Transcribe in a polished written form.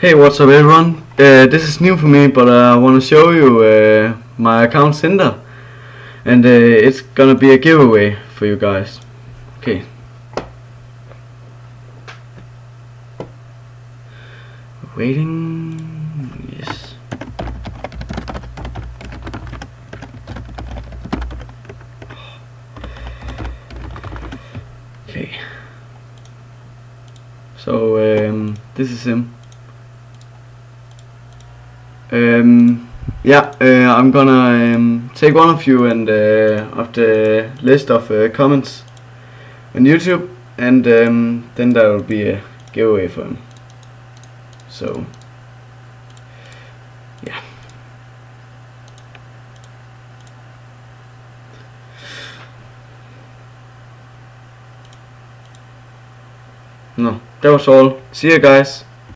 Hey, what's up everyone? This is new for me, but I want to show you my account Cinder, and it's gonna be a giveaway for you guys. Okay. Waiting. Yes. Okay. So this is him. Yeah, I'm gonna take one of you and of the list of comments on YouTube, and then there will be a giveaway for him. So yeah. No, that was all. See you guys.